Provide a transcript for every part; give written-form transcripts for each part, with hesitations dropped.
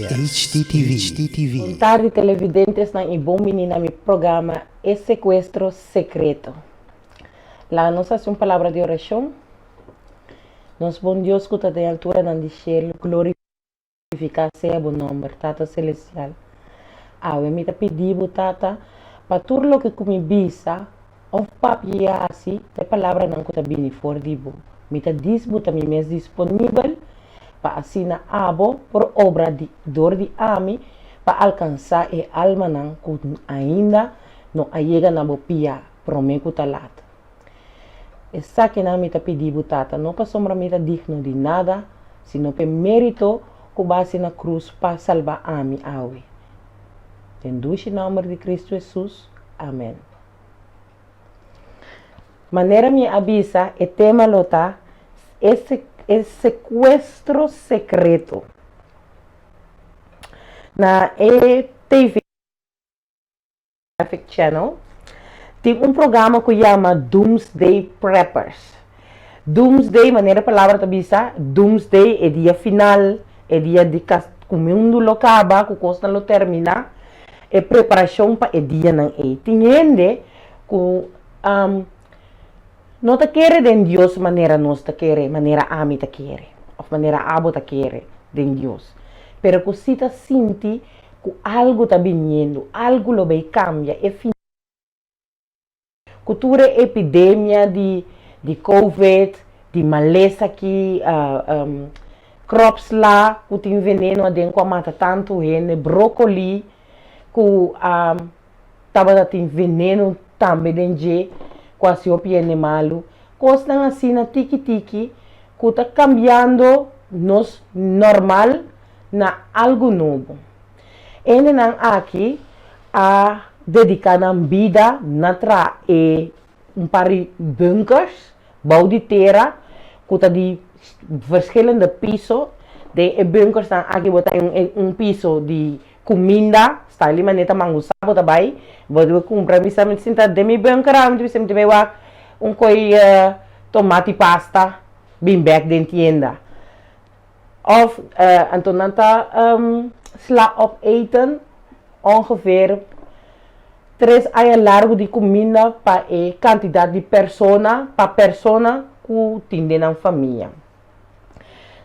HDTV. Boa tarde, televidentes, na bom menina, meu programa é Sequestro Secreto. Lá nós fazemos uma palavra de oração. Nós, bom Deus, que está na altura de dizer, glorificar seja o nome, Tata Celestial. Eu me pedi, Tata, para tudo o que comi bisa, ou papia assim, a palavra não está bem fora de bo. Me diz, me mesmo disponível para assinar abo por obra de dor de ami para alcançar a alma não que ainda não chega na bopia prometo talata. Essa que não me pedi butata não para sombra me digno de nada sino por mérito que base na cruz para salvar ami awe. Em doce nome de Cristo Jesus. Amém. Maneira me avisa e tema lota esse sequestro secreto. Na ETV Channel tem programa que chama Doomsday Preppers. Doomsday, maneira palavra tabisa, Doomsday é dia final, é dia de que o mundo lo acaba, que o coisa lo termina, é preparação para o dia não é. Entende que não te quer de Deus maneira nós te quer, maneira ami te quer, ou maneira abo te quer de Deus. Pero que se te sente que algo está vindo, algo lo vai cambiar, é fim. Cultura epidemia de COVID, de maleza aqui, crops lá, que tem veneno adentro, mata tanto gente, brócoli, que tava tem veneno também dentro, quase o piene malo, coisas assim na tiki-tiki, que está cambiando nos normal na algo novo. Ele não aqui a dedicar a vida na e par de bunkers, bouw de terra, que está de verschillende piso, de bunkers não aqui botar piso de comida, está ali maneta mangusa bota bai, vou comprar me sempre sinta de mi bunker, me sempre vai lá coi tomate pasta, bem back de tienda. Of Antonanta sla op eten ongeveer 3 anos largo de comida para a quantidade de persona que tem na família.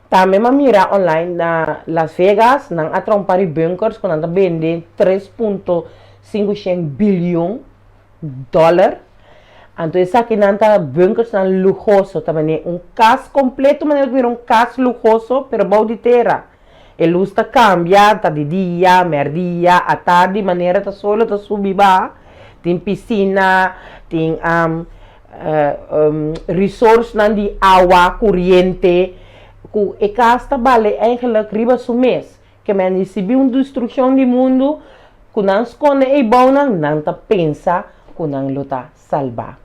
Também me mira online na Las Vegas, na atrompari bunkers que nanda vende 3.5 bilhão dólar. Então essa aqui nanda bunkers na lujoso também casa completo, mas é casa lujoso, pero bom de terra. A luz está cambia, tá de dia, merdia, à tarde, maneira tá solo, tá subir ba. Tem piscina, tem resource na de água, corrente. Que a casa vale eigenlijk riba su mês, que me recebi uma destruição do mundo, que não esconde e bom não ta pensa que não luta salvar.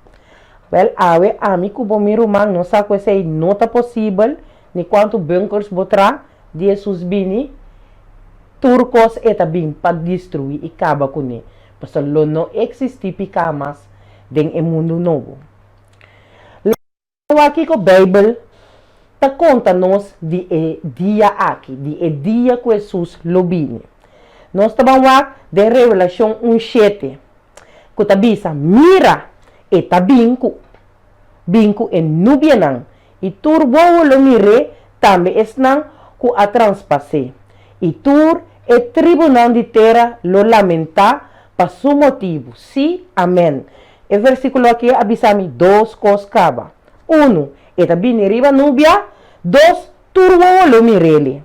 Well, a mim que bom miro man não sabe se não tá possível, nem quanto bunkers botra de Jesus bini, turcos eta bem para destruir e acaba com ele, pois não existe picamas dentro do mundo novo. Lá aqui com a Bíblia ta conta-nos de dia aqui, de dia que Jesus lobine. Nós estamos lá de Revelação 1:7, que ta bisa, mira, e ta binco e nubia não, e tur boa lo mire, também esnan que a transpasse, e tur e tribunal de terra lo lamenta, para su motivo, sim, amém. E versículo aqui avisa-me 2 coisas caba. 1, eta bini riba nubia, 2, turbo lo mirele.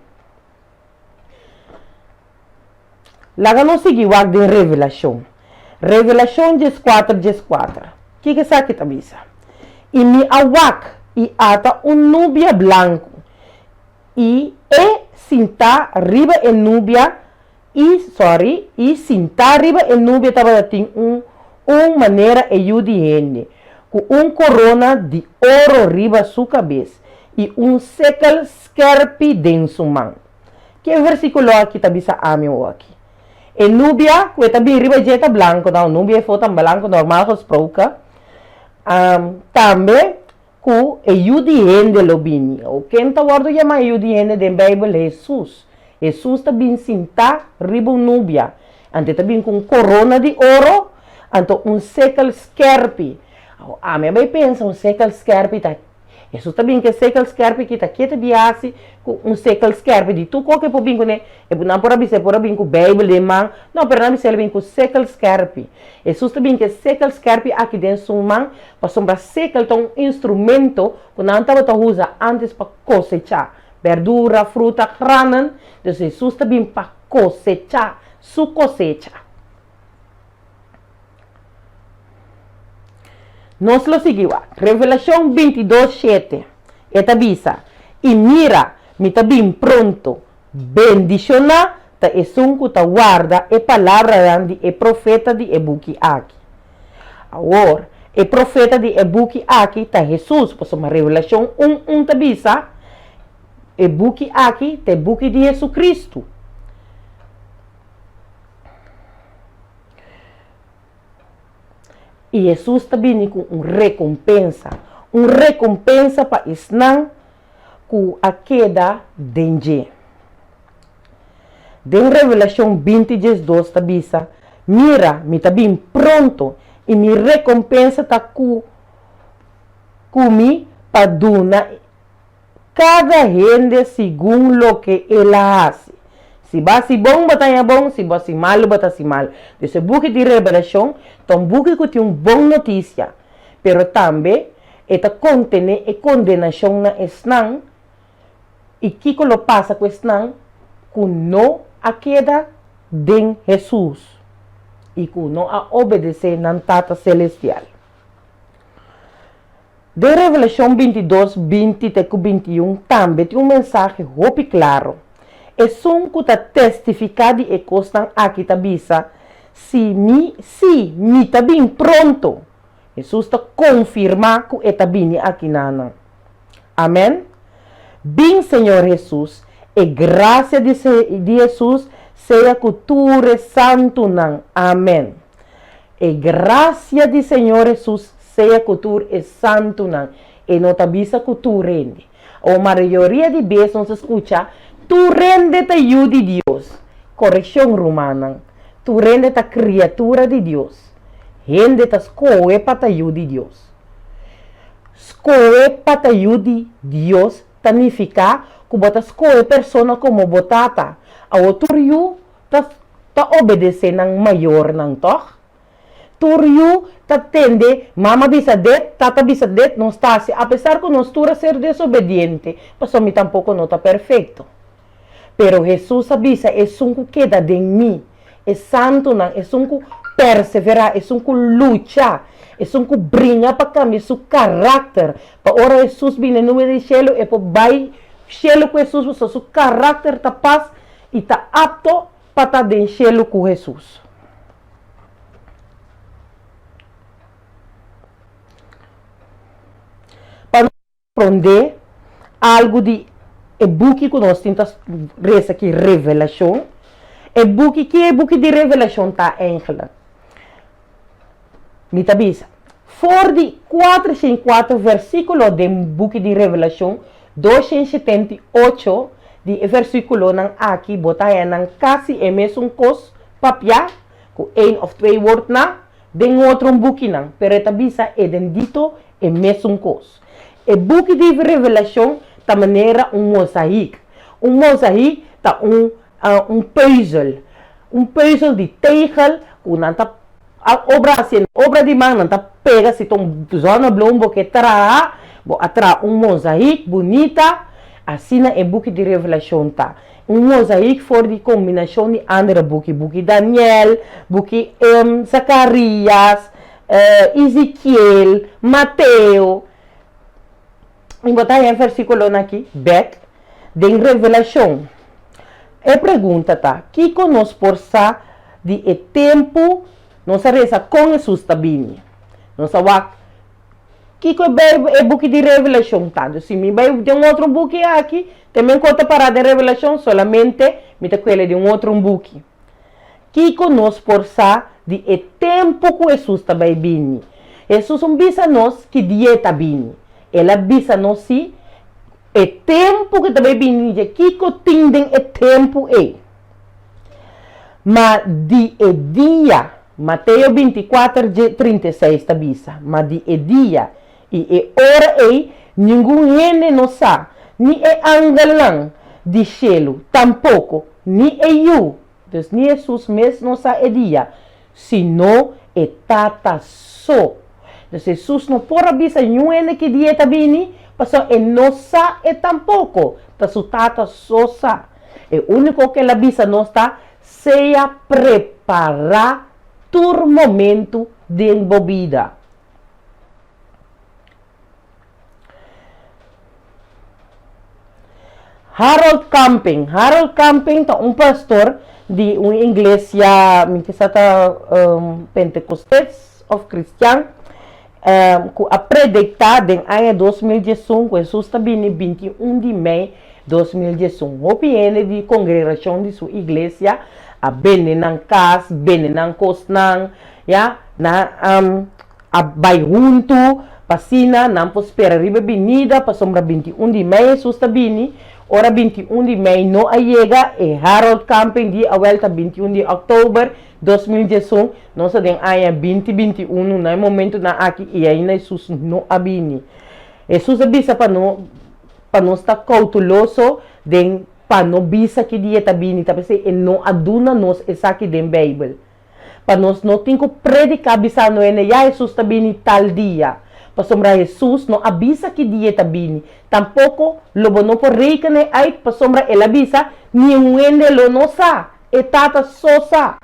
Laga não seguiu a de revelação. Revelação 14. Que sa kita bisa? E me awak e ata nubia blanco. E sinta riba en nubia e sinta riba en nubia tava tem maneira ayudiende. Com corona de ouro riba sua cabeça e sekel skerpi den sua mão. Que versículo aqui tá bisa amigo aqui. E nubia, que tá bem riba jeta blanco, não, nubia é foto blanco normal gesproken. Também com ayudiende lo bini. O quem tá guardo chama ayudiende da Bíblia Jesus. Jesus está bem sentado riba núbia. Ante está bem com corona de ouro, ante século skerpi. A minha mãe pensa, século skerpi está. Jesus está bem que século skerpi que está quieta biase com século skerpi de tu qualquer por bem com né. Não por abisar por bem com Bíblia de man, não por abisar bem com século skerpi. Jesus está bem que século skerpi aqui dentro um man, para sombra século um instrumento que não estava usa antes para cosechar verdura, fruta, granen. Então Jesus está bem para cosechar, su cosecha. Nós lo seguimos. Revelação 22:7. Esta visa. E mira, me está bem pronto. Bendiciona, ta esunku ta guarda, e palavra de e profeta de Ebuki aqui. Agora, e profeta de Ebuki aqui, ta Jesus, por uma revelação ta visa. Ebuki aqui, te buki de Jesus Cristo. E Jesus está vindo com uma recompensa para esnar com a queda de de Revelação 20:2 está bisa, mira, me está bem pronto e me recompensa está comigo para dar cada gente segundo o que ela faz. Se vai se bom, batalha bom. Se vai se mal, batalha se mal. Então, buque de revelação, então buque que tem uma boa notícia. Pero também, esta contém a condenação na esnan. E que lo passa com esnan? Que não a queda de Jesus. E que não a obedecer na Tata Celestial. De Revelação 22:20-21 também tem mensagem muito claro. É só que está testificado e constam aqui está bisa. Se me está bem pronto. Jesus está confirmando que está bem aqui nana. Amém? Bem, Senhor Jesus, e graça de Jesus seja cultura santo nan. Amém. E graça de Senhor Jesus seja cultura e santo nan. E não está bisa cultura rende. A maioria de vezes não se escuta. Tu rende te ajuda de Deus. Correção romana. Tu rende te criatura de Deus. Rende te escoe para te ajuda de Deus. Escoe para te ajuda de Deus significa que você escoe pessoa como botata. A outro rio está obedecendo maior não toh. Tu rio está tende mama bisadet, tata bisadet não está assim. Apesar que nós tura ser desobediente, mas me tampouco não está perfeito. Pero Jesus avisa, é um que queda de mim, é santo não, é um que perseverar, é um que luta, é um que brinca para cambiar seu caráter. Para ora Jesus vem no meio do céu, é para vai céu com Jesus, seu caráter está paz e está apto para estar dentro do céu com Jesus. Para aprender algo de é book que nós tentamos ler aqui, revelação. É book que é book de revelação, tá, Angela? Me tabisa. For de 404 versículo de book de revelação, 278 de versículo não aqui, botar não quase é mesmo coisa, papia, com um of twee woord na, den outro book não, pero tabisa é dito é mesmo coisa. É book de revelação da maneira mosaico. Mosaico tá puzzle. Puzzle de tegel, a obra de mão, não tá pega se tom zona blombo que tra mosaico bonita, assim é book de revelação tá. Mosaico for de combinação de andere book Daniel, book Zacarias, Ezequiel, Mateo. E botar em versículo aqui, back, de revelação. E pergunta, tá? Que conosco por sa de tempo, não se reza com Jesus também. Não se vai. Que é book de revelação, tá? Se me vai de outro book aqui, também conta para de revelação, solamente me te quele de outro book. Que conosco por sa de tempo que Jesus também vem. Jesus bisa nós que dia está bem. Ela bisa nós se E tempo que também binija, kiko tindem e tempo e. Ma di e dia, Mateus 24:36 tabisa, ma di e dia e ora e, ninguém rene não sa, ni e angelang di cielo, tampouco, ni e you, dus ni Jesus mesmo não sa e dia, sino e tata so. Dus Jesus não pode abisa nenhum que dia tabini, passou e não sa e tampouco, ta su tata so sa. E único que ela bisa não está, seja preparar tur momento de embobida. Harold Camping tá pastor de uma igreja que está Pentecostés of Christian, que a predicar em ano 2015, Jesus está vindo 21 de maio 2015. O PN de congregação de sua igreja, a bene ng kas, bene ng kosnang, ya, na a bairrunto, pasina, não prospera riba binida, pa sombra 21 de maio, susta bini, ora 21 de maio não chega, e Harold Camping di a volta 21 de outubro 2018, não se tem aia 2021, no momento na aqui, e ainda Jesus não abini. Jesus abisa para não estar cauteloso, den para não bisa que dia tabini, tapi e não aduna nos essa aqui den Bible. Para nós não tem que predicar bisa no ene ya Jesus tabini tal dia. Para sombra Jesus não avisa que dia tabini. Tampouco lobo não por reikane ai para sombra ela avisa ni um ende lo não sa, e tata só sa.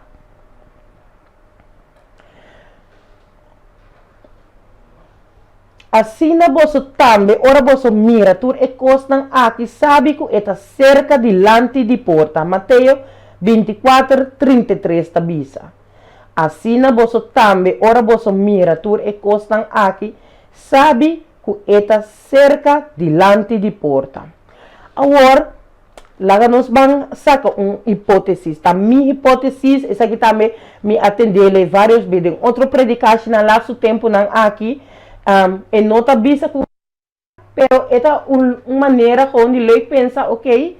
Assim na bolsa também, ora bolsa mira, tur e costan aqui, sabe que está cerca delante de porta. Mateus 24:33 tabisa. Assim na bolsa também, ora bolsa mira, tur e costan aqui, sabe que está cerca delante de porta. Agora, lá nós vamos sacar hipótese. Tá, minha hipótese, essa aqui também me atendeu várias vezes. Outro predicação lá no tempo não aqui. E não está vista com, pero esta uma maneira onde ele pensa, ok,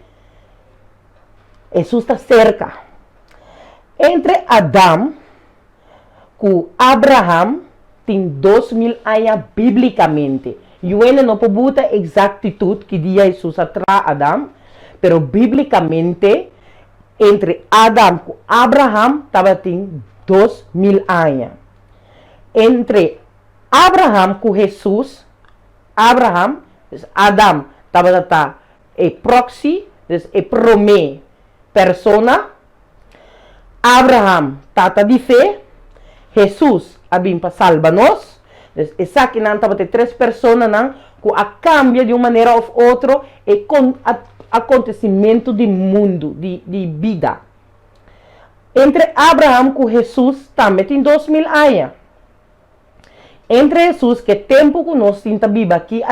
Jesus está cerca. Entre Adão e Abraham tem 2000 anos biblicamente. Eu ainda não posso botar exactitud que dia Jesus atrás Adão, pero biblicamente entre Adão e Abraham estava tem 2000 anos. Entre Abraham com Jesus, Adão estava e proxy, e promê persona. Abraham tata de fé, Jesus abim para salvar nós. Essa aqui não estava três pessoas não que a cambia de uma maneira ou outra e com acontecimento do mundo, de vida. Entre Abraham com Jesus também tem 2000 anos. Entre Jesus, que tempo que nós estamos vivendo aqui,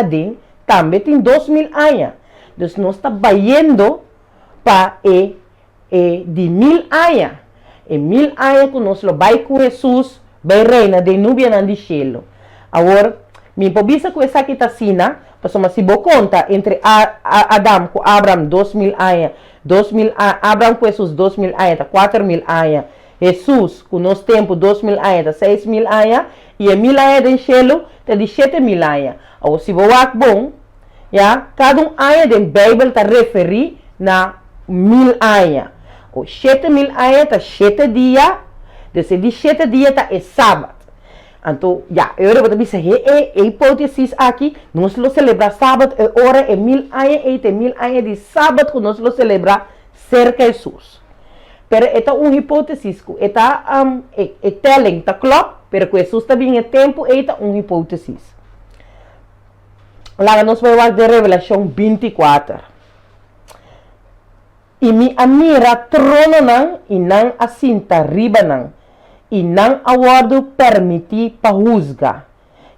também tem 2000 anos. Então, nós estamos indo para de 1000 anos. E 1000 anos que nós vamos com Jesus, vai reinar de nuvem no céu. Agora, me pobisa com essa aqui está assim, mas se vou conta entre Adão com Abraham 2000 anos, Abraham com Jesus 2000 anos, 4000 anos. Jesus, com nosso tempo, 2000 anos, 6000 anos, e 1000 anos de céu, está de 7000 anos. Ou se vou bom, cada ano da Bíblia está referido a 1000 anos. Ou 7000 anos está 7 dias, de 7 dias está sábado. Então, eu vou dizer, a hipótese aqui, nós celebramos sábado, e hora é 1000 anos, e tem 1000 anos de sábado que nós celebramos cerca de Jesus. Pero esta uma hipótese, esta telling, está claro, pero que Jesus está bem em tempo, esta uma hipótese. Lá nós vamos falar de Revelação 24. E me amira trono não, e não assinta riba não, e não aguardo permitir para juzgar.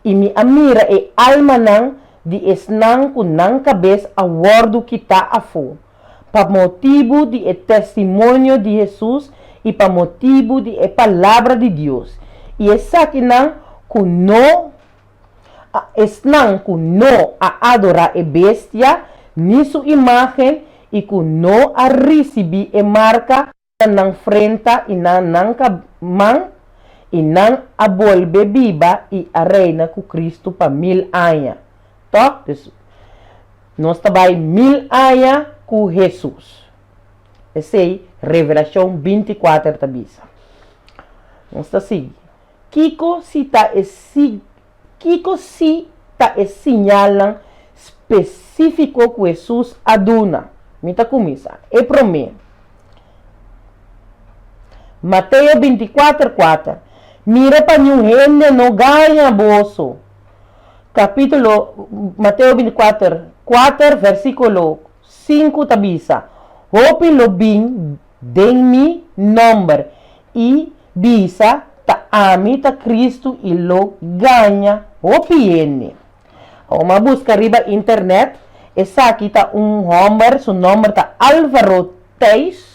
E me amira e alma não, de esnan com não cabeça aguardo que está a fora. Para motivo de testemunho de Jesus e para motivo de palavra de Deus. E essa que não a adorar a bestia, nisso imagem e que não a recebi e marca na frente e na mão e não a volve viva e a reina com Cristo para 1000 anos. Então, nós estamos 1000 anos com Jesus. Essa é Revelação 24 tabisa. Nós está assim. Kiko si está sinalando específico que Jesus aduna. Mita começa. É para mim. Mateus 24:4. Mira para nenhum gente não ganha bolso. Capítulo Mateus 24:4, versículo 5 tabisa. Hope lo bem den mi nombre e bisa ta ami ta Cristo e lo ganha hope ele. Uma busca riba internet. Essa aqui tá homem, seu nome tá Álvaro Teis.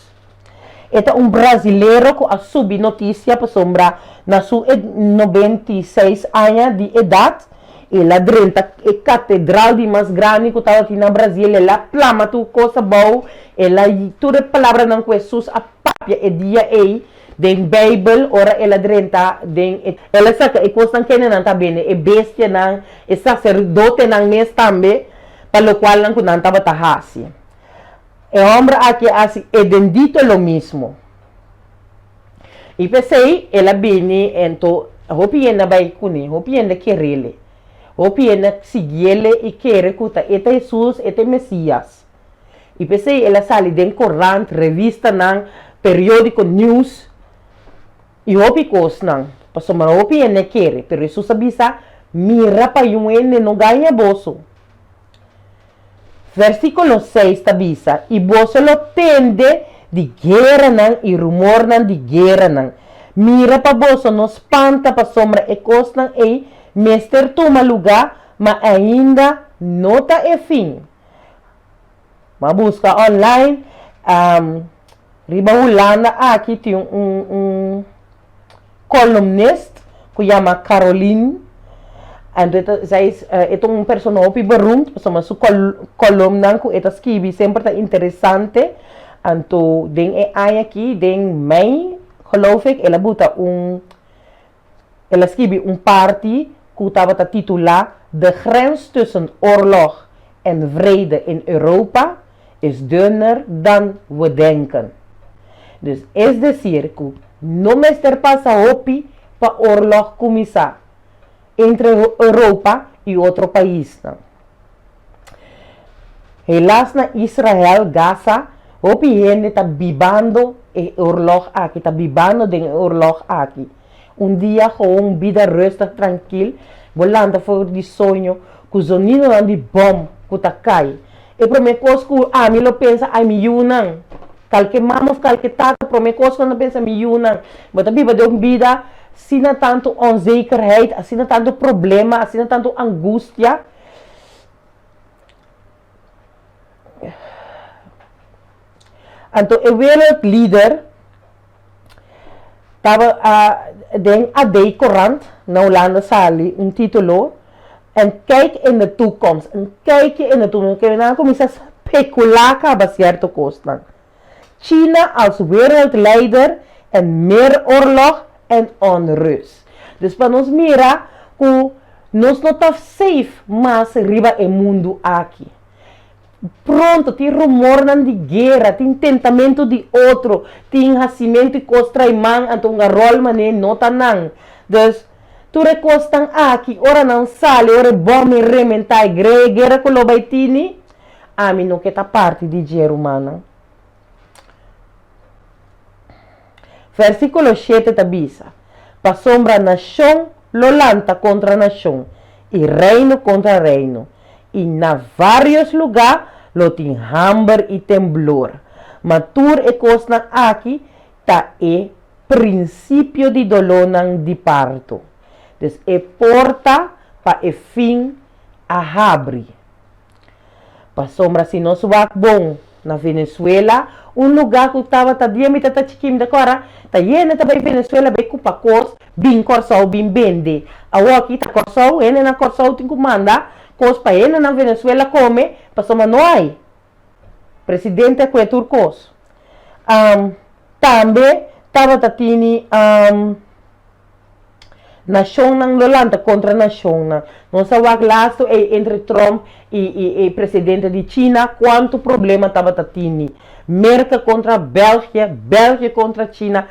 É brasileiro que a subir notícia para sombra na sua 96 anos de idade. Ela drenta a catedral de mais grande que estava aqui no Brasil. Ela plama tu coisa boa. Ela toda palavra não Jesus a papia e dia aí den Bible ora ela drenta den ela saca e coisa que não tá bem e bestia não e sacerdote não mês também para o qual não estava tahasi. E homem aqui assim é bendito lo mesmo. E pensei ela bem então hopi ena vai kuni hopi ena querele hopi ena seguirle e querer kuta eta Jesus eta Messias. E pensei ela sali den corrente revista não periódico news e hopi cos não passou mas hopi ena querer pero Jesus avisa mira para um ene não ganha bolso. Versículo 6 tabisa e você lo tende de guerra não e rumor não de guerra não. Mira para você não espanta para sombra e costa e mestre toma lugar mas ainda não está é fim. Mas busca online riba Holanda aqui tem columnista que chama Caroline. Então, zij is personagem beroemd, mas sua coluna que ela escreve sempre está interessante. Então, den aqui, den mei, geloof ik, ela bota ela escreve parte que estava titulado De grens tussen oorlog en vrede in Europa is dunner dan we denken. Dus, es decir, que no me passa hopi para oorlog começar entre Europa e outro país. Não? Helaas na Israel, Gaza, hopi gente está vivendo e oorlog aqui, está vivendo de oorlog aqui. Dia com vida rusta, tranquila, volando for de sonho, com o sonido de bom que está cai. E para mim, coisa que a mim lo pensa, a mim não. Qualquer mamo, qualquer tata, para mim, coisa que não pensa, a mim não. Mas a vida de vida Sina tanto onzekerheid, sina tanto problema, sina tanto angústia. Então, o wereldleider estava den AD Courant na Holanda sali título en kijk in de toekomst, een kijkje in de toekomst. We dan cominciare a speculare a certo costo. China als wereldleider en meer oorlog en onrust. Dus para nós mira que nós não está safe mais riba o mundo aqui. Pronto, tem rumor de guerra, tem tentamento de outro, tem nascimento e costra irmã, então um rol mané não está não. Dus tu recostam aqui, ora não sale, ora bom me rementar guerra com o baitini, a mim não quer parte de guerra humana. Versículo 7 tabisa. Pa sombra nação, lolanta contra nação, e reino contra reino. E na vários lugares, lo tem hambre e temblor. Matur e costa aqui, ta e princípio de dolonan de parto. Dus e porta pa e fim a abre. Pa sombra se nós vai bom na Venezuela, lugar que estava tá dia me tá chiquim da cora, tá yene tá bem Venezuela bem com pacos, bem corsau bem bende. A aqui tá corsau, ene na corsau tem que manda cos países na Venezuela come, pasamos não hay. Presidente que é turcos. Também estava tatini nação nang Lolanda contra nação. Não se laço entre Trump e presidente de China, quanto problema estava tatini. América contra Bélgica, Bélgica contra China.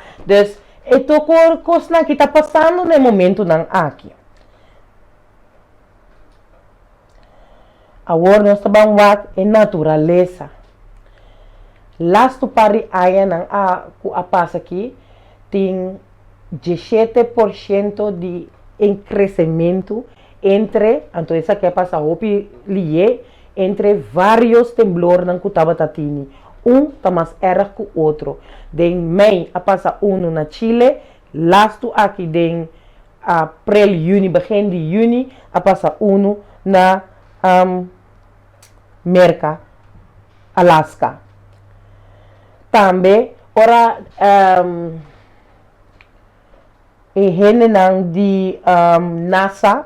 Então, é coisa que está passando no momento aqui. Agora nós estamos em natureza. Lasto pari aya nang a passa aqui tem 17% de crescimento entre, então essa que passa hopi lié entre vários temblores nang kutaba tatini. Tá mais erra que o outro. Den mei a passa na Chile, lasto aqui den april, juni, begin de juni a passa na Merca, Alaska. Também, ora, de NASA,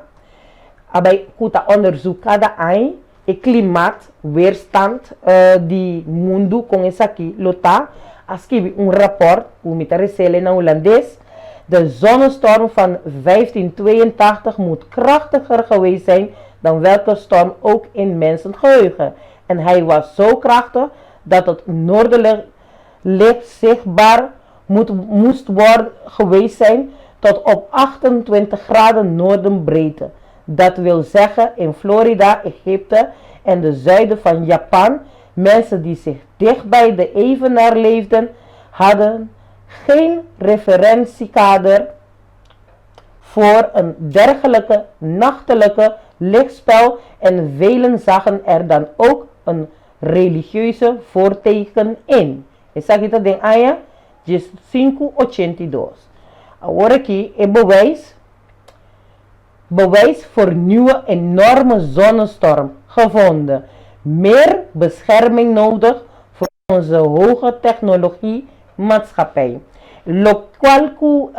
abay kuta onderzoek cada ano, o klimaatweerstand do mundo com essa aqui, lota, escreve rapport, o me recebe na holandês, de zonnestorm van 1582 moet krachtiger geweest zijn dan welke storm ook in mensengeheugen. En hij was zo krachtig dat het noordelijk licht zichtbaar moest worden geweest zijn tot op 28 graden noordenbreedte. Dat wil zeggen in Florida, Egypte en de zuiden van Japan, mensen die zich dicht bij de evenaar leefden, hadden geen referentiekader voor een dergelijke nachtelijke lichtspel en velen zagen er dan ook een religieuze voorteken in. Essa aqui está em Aya, 582. Agora aqui é bewijs voor nieuwe enorme zonnestorm gevonden. Meer bescherming nodig voor onze hoge technologie maatschappij. Local que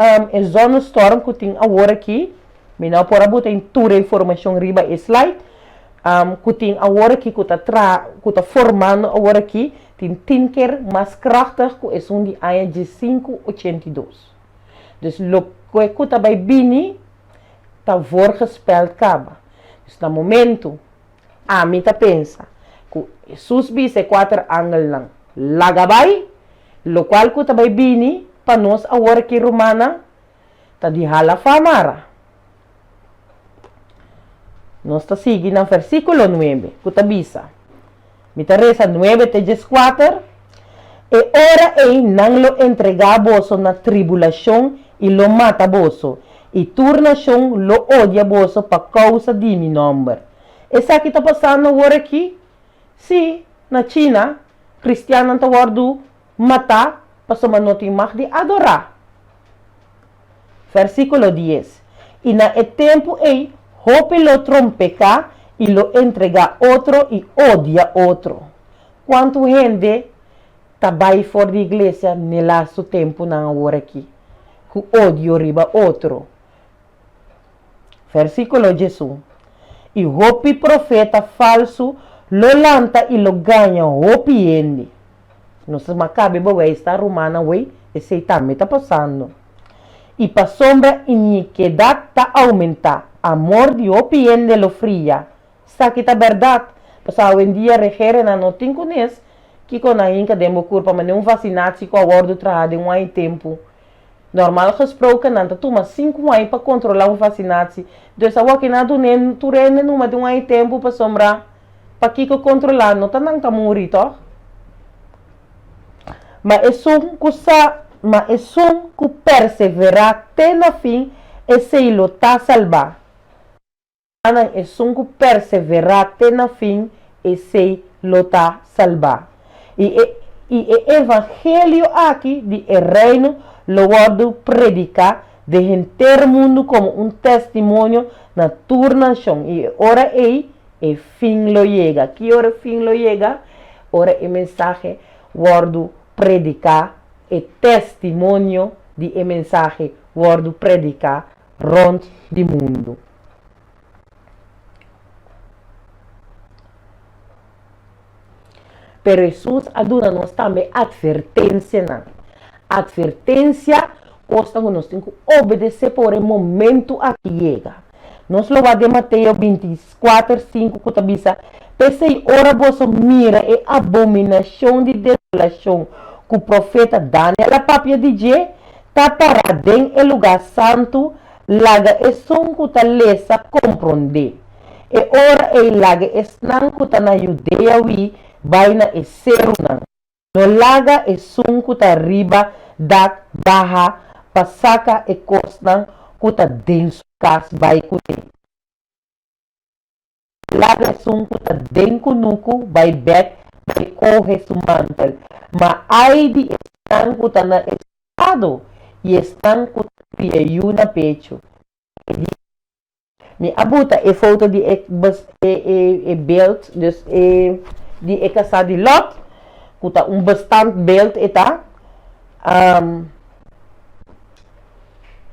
zonnestorm que tem agora aqui, mina por abuta em toda informação riba e slide, que tem agora aqui que está formando agora aqui, tem 10 keer mais krachtig que é de Aya de 582. Dus lo que está bij bini está voorgespeld kaba. Dus no momento a mim tá pensa que Jesus bise 4 ângulos lang lagabay, lo qual que está bij bini para nós agora aqui romana tá de hala famara. Nós está seguindo no versículo 9, que está bisa. Me reza 9 te 4. E ora ei não lo entrega boso na tribulação e lo mata boso. E tua nação lo odia boso por causa de meu nome. Essa aqui está passando agora aqui. Sim, na China, cristiano está guardo matar, passou uma nota mais de adorar. Versículo 10. E na tempo ei, hope lo trompeca e lo entrega outro e odia outro. Quanto gente trabalha fora da igreja nesse tempo na hora aqui, que odio riba outro. Versículo 11. E hope profeta falso lo lanta e lo ganha hope ende. Não se macabe boa esta romana wey, esse também está passando. E para sombra iniquidade está aumenta. Amor de hope ende lo fria. Aqui está verdade. Pessoal, hoje em dia regere na não tem conhece que com a inca demo curva, mas não vacinação com a ordem trabalho um ano tempo. Normal gesproken, não toma 5 anos para controlar uma vacinação. Então, se não do nem tu rene numa de um ano tempo para sombra, para que controlar, não tá não tá morrer, tá? Mas é só que perseverar até no fim e se lo tá salvar. É só que perseverar até no fim e se lo tá salvar. E o evangelho aqui de reino lo guardo predicar de inteiro mundo como um testemunho na tua nação. E ora e fim lo chega. Que hora fim lo chega? Ora e mensagem guardo predicar e testemunho de mensagem guardo predicar rond do mundo. Pero Jesus aduna nós também advertência. Não. Advertência costa que nós temos que obedecer por o momento a que chega. Nós lo de Mateus 24, 5, que está dizendo, pensei, ora você mira a abominação de desolação que o profeta Daniel, a papia de Jé, está parado em lugar santo, laga e som que está lesa compreender. E ora e laga e snan que está na Judeia, vai na e serunan. No laga e som que está riba, da barra, passaca e costan, que está denso, cas, vai cuti. Laga e som que está denco nuco, vai bet, vai corre su mantel. Ma ai di snan que está na estado, e estão com na pecho. Me abuta e foto de belt, dus de casa de Lot, kuta bestand belt eta,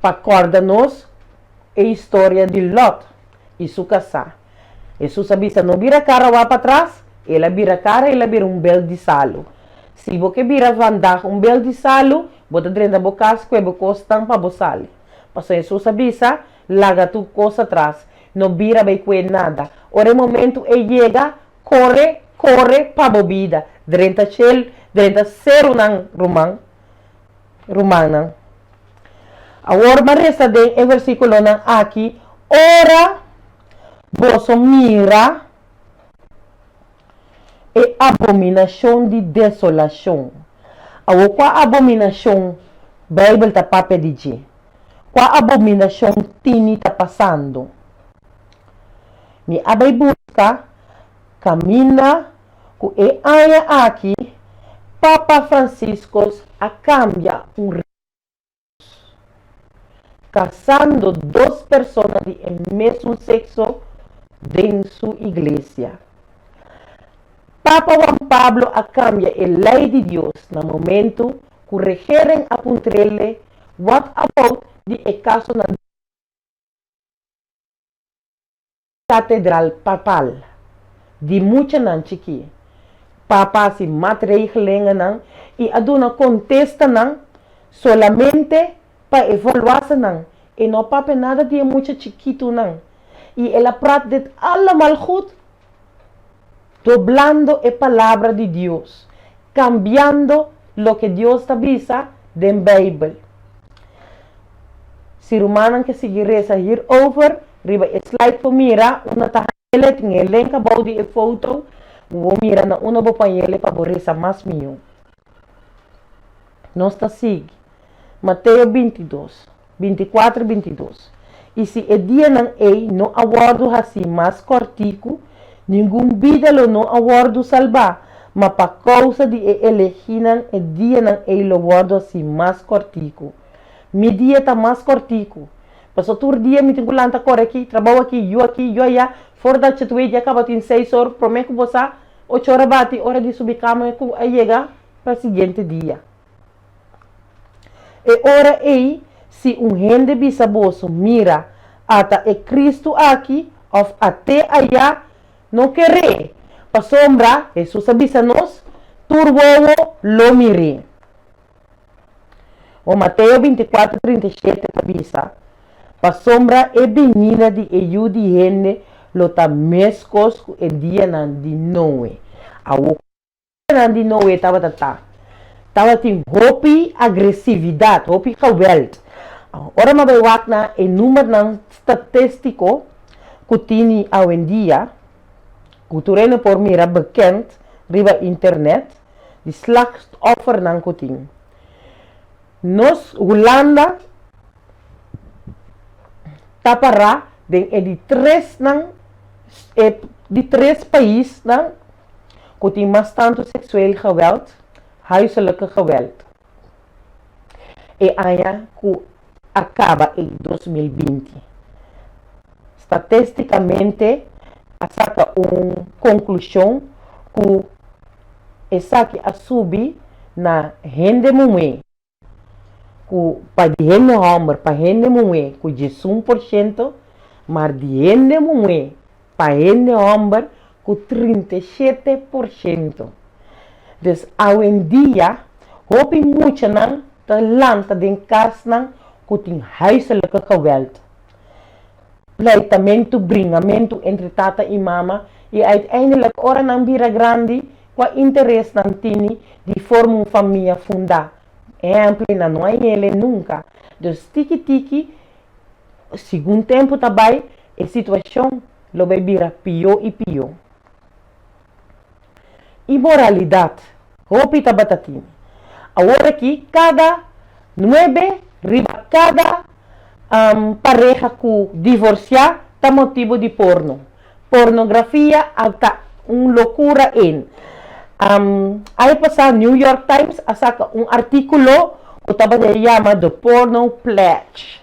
pacorda-nos a história de Lot e sua casa. E sua sabisa não vira cara lá para trás, ela vira cara, ela vira belt de salo. Se você vira vandag belt de salo, bota dentro da boca, que você costa para você. Passou em sua sabisa, larga tu coisa atrás, não vira bem com nada. Ora, momento ele chega, corre para a bebida, dentro da ser romana. Agora, mas resta de versículo aqui, ora, você mira e abominação de desolação. Agora, qual abominação a Bíblia está para pedir? Qual abominação Tini está passando? Me abai busca, camina, com e aya aqui, Papa Francisco a cambia casando duas pessoas de mesmo sexo dentro sua igreja. Papa Juan Pablo a cambia a lei de Deus no momento que regerem a puntrele what about de caso na catedral papal de muita nanchiki. Papa se matreigelenga nan e aduna contesta nan solamente para evaluar nan e não papa nada de muito chiquito nan e ela prata de allemaal goed doblando a palavra de Deus, cambiando lo que Deus está avisa da Bíblia. Si rumanan que seguir reza hier over, riba slide po mira, una tahele tingelen ka body e photo, wo mira na una bo panhele pa borreza mas minho. Nós está sig. Mateus 22, 24, 22. E se e dia não no aguardo assim mais cortico, nenhum vida lo no aguardo salvar, mas pa causa de eleginan e dia não lo aguardo assim mais cortico. Mi dia está mais cortico. Passou todo dia, me tenho que correr aqui, trabalho aqui, eu allá. Fora da chatuê, já acaba em 6 horas. Prometo que você, 8 horas bate, hora de subir cama e chegar para o seguinte dia. E ora aí, se gente bisaboso mira até Cristo aqui, ou até allá, não querer. Para sombra, Jesus avisa nós, turbo lo mire. O Mateus 24, 37 avisa, para sombra e benina de eu de gente, lo ta mescos e dia de noe. A o de noe estava tem hopi agressividade, hopi geweld. Ora ma bij wakna e número ng statistico kutini en dia, kuturene por mira bekend riba internet, die slachtoffer ng kuting. Nos Holanda tapara den de três países nang kuting mas tanto seksueel geweld, huiselijke geweld. E aya ku acaba em 2020. Statisticamente, saca conclusão que essa que a subir na renda mulher, que para de renda homem para renda mulher, que 1%, mas de renda mulher para renda homem, que 37%. Dus, hoje em dia, hoop ik moet je dan de land, de kast, kuting huiselijke geweld. Pleitamento, bringamento entre tata e mama. E uiteindelijk, ora nan bira grandi, qua interesse nan tini, die vormen família funda. Ampli na não é ele nunca. Dus, tiki, segundo tempo também, a situação, lo vai bira pior e pior. Imoralidade. Hopi tabatatini. Agora aqui, cada 9, riba cada pareja que divorciar tá motivo de porno. Pornografia está loucura em. Aí passar New York Times saca artículo que estava se chama The Porno Pledge.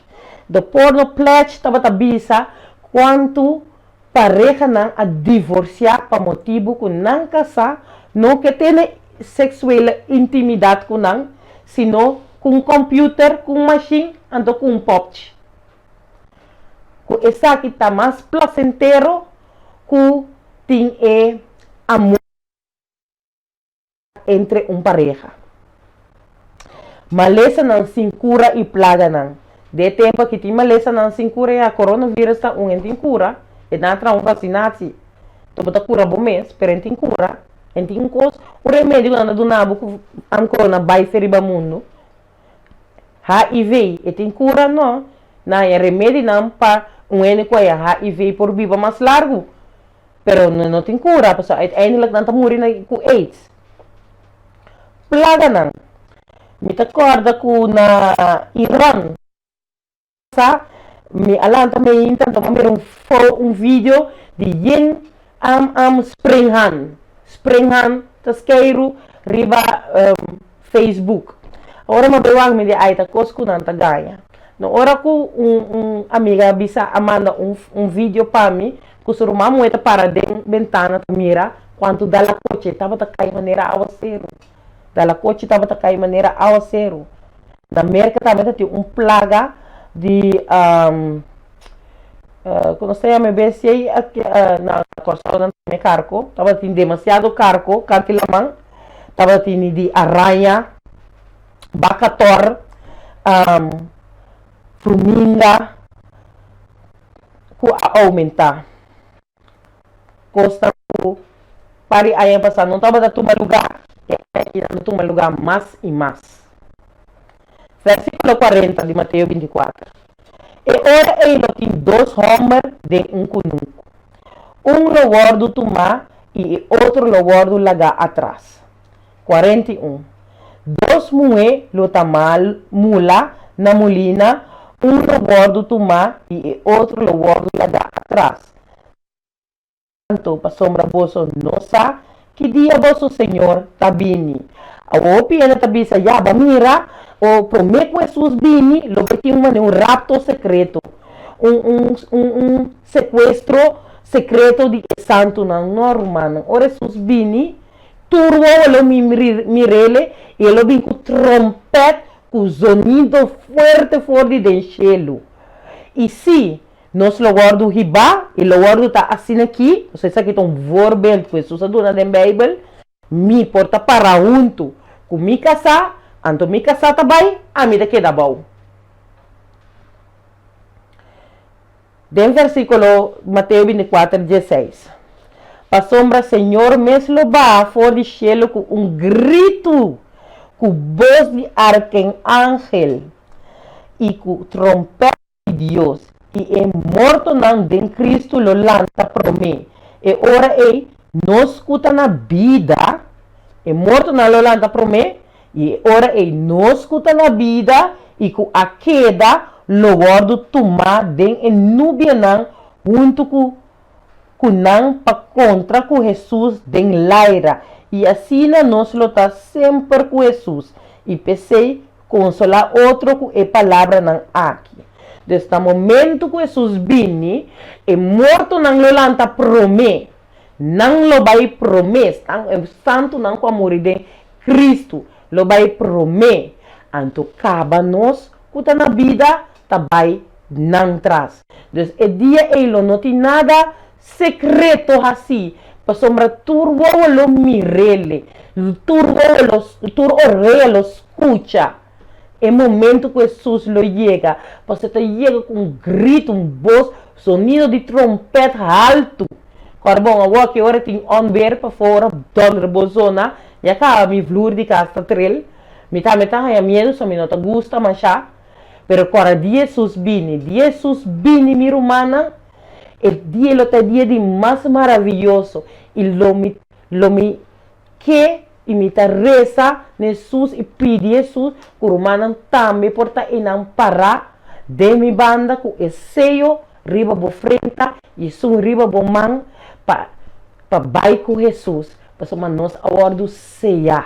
The Porno Pledge estava tabisa quanto pareja não a divorciar para motivo que não casar, não que tenha sexual intimidade com não, sino com computer, com machine, ando com pop. Essa aqui está mais placentero que tem amor entre pareja. Maleza não se cura e plaga não. De tempo que tem maleza não se cura e a coronavírus está tem cura. E não há vacinação. Então, está cura bom mês, mas tem cura. E tem coisa. O remédio que anda do nabo que a corona vai feriba mundo. HIV, e tem cura não. Não é remédio não para único é HIV por viva mais largo. Pero não tem cura. Uiteindelijk não está morrendo com AIDS. Plaga não. Me acorda que na Irã, me alanta me intenta ver vídeo de yin springhan tasqueiro riba Facebook. Agora me bewang me de aita cosco nanta ganha. No hora que amiga bisa amanda vídeo para mim, que o rumah moeda para dentro ventana mira quanto dalla coche tava ta cai maneira ao zero. Dalla coche tava ta cai maneira ao zero. Na América tava ta plaga de como se chama BCI na corção de carco, estava tendo demasiado carco, carquilamang, estava tendo de aranha, bacator, formiga, que aumentar. Costa pari aí passar, não estava dando lugar, não toma lugar mais e mais. Versículo 40 de Mateus 24. E ora ele tem 2 homens de cununco. Lo guardo tomar e outro lo guardo lagar atrás. 41. 2 mulheres lo tamal mula na mulina, lo guardo tomar e outro lo guardo lagar atrás. Tanto para sombra vosso nossa, que dia vosso Senhor tabini. A opi ela tabisa ya mira. O prometo Jesus bini, lo que tiene un rapto secreto, un secuestro secreto de santo no romano. Ora Jesus bini, turbo lo mirele e lo vem com trompete, com sonido forte del cielo. E se nós lo guardo riba, e lo guardo tá assim aqui, vocês aqui estão voorbeeld que Jesus dona na Bíblia, me porta para junto, com mi casa. Anto mi casata bai, a mi te queda bom. Del versículo Mateus 24, 16. Pa sombra, Senhor, mesmo va for de cielo com grito, com voz de arcángel e com trompeta de Deus. E é morto não de Cristo lo lanta promê. E ora não escuta na vida, é morto não lo lanta promê. E ora não escuta na vida e com a queda lo guardo tomar den nubia não junto com não para contra com Jesus den laira e assim nós lo tá sempre com Jesus e pensei consolar outro com a palavra não aqui. Deste momento que Jesus vini e morto não lo lanta promê não lo vai promês santo não com amor de Cristo lo vai promê, anto caba nós, que na vida, também não traz. Então, o dia ele não tem nada secreto assim, para sombra turbo lo mirele, turbo orelha lo escucha. É momento que Jesus lo chega, você chega com um grito, voz, sonido de trompeta alto. Bom, agora que hora tem onbeer para fora, donder bozona, já cá me flor de casta trel, me tá a medo, só me nota gusta, mas já. Pero agora Jesus bini, mi romana, el dia lo dia de mais maravilhoso, e lo me que imita reza Jesus e pede Jesus, que romana também porta inam para de mi banda, com o seio, riba bo frente, e sun riba bo man, para vai com Jesus, para somar nós acordo ceia.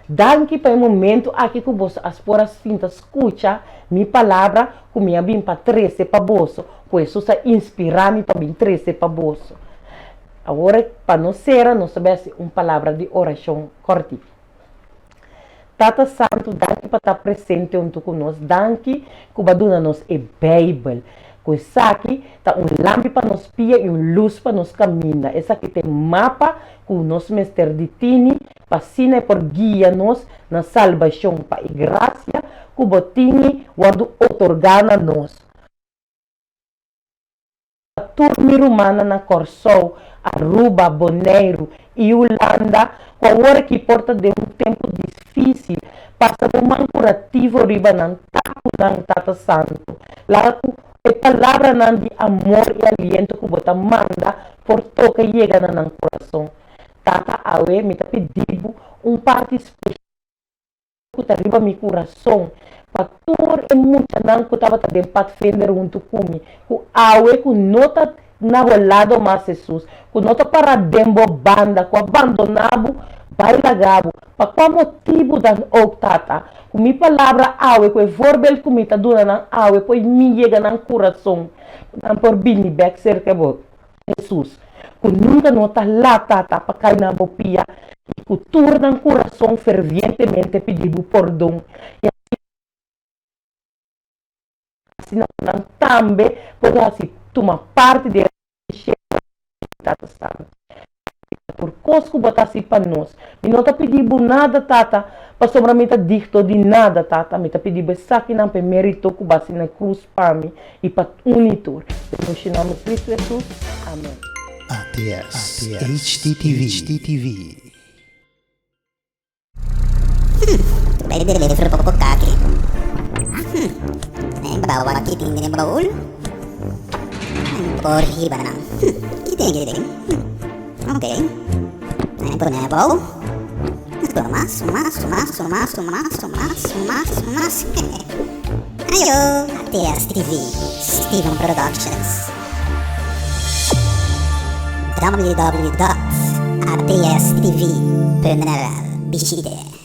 Danke para o momento aqui que você as poras sinta escuta minha palavra que minha bem para 13 para bolso, pois isso inspirar me para bem 13 para bolso. Agora para nós ser, nós sabemos uma palavra de oração corta. Tata Santo, danke para estar presente junto conosco, danke que vai dar-nos a Bíblia. Isso aqui está lâmpada para nos pia e luz para nos caminhar. Essa aqui tem mapa que o nosso mestre de Tini para sina por guia nos na salvação para a graça que o Botini guarda otorgar a nós. A turma romana na Corsol, Aruba, Bonaire e Holanda, com a hora que porta de um tempo difícil, passa por um curativo riba não Tata Santo. Lá a palavra de amor e aliento que você manda por toque chega no coração. Tata awe me tá pedindo parte especial que arriba meu coração. Para tudo é muito não que estava dentro para defender junto comigo. Que awe que nota na lado mais Jesus. Que nota para dentro banda, que abandonado vai lagabo. Para qual motivo dan tata? Com minha palavra awe, com o verbal que me está dando awe, pois me chega no coração. Não por bini back cerca de Jesus. Que nunca nota lá tata para cair na bopia. E que turna no coração fervientemente pedindo perdão. E assim não também pode assim tomar parte de tata Santo. Por causa que botar assim para nós. E não está pedindo nada, tata. Para sobra me está dito de nada, tata. Me está pedindo saque não para mérito que base na cruz para mim e para unitor. No nome de Cristo Jesus. Amém. ATS HTTV. Pwede deliver po po kaki. Bawa kita ini baul. Por hiba nang. Kita. Okay. Por na bau. Mas. Ayo, ATS TV, Steven Productions. www.atstv.nl Visite.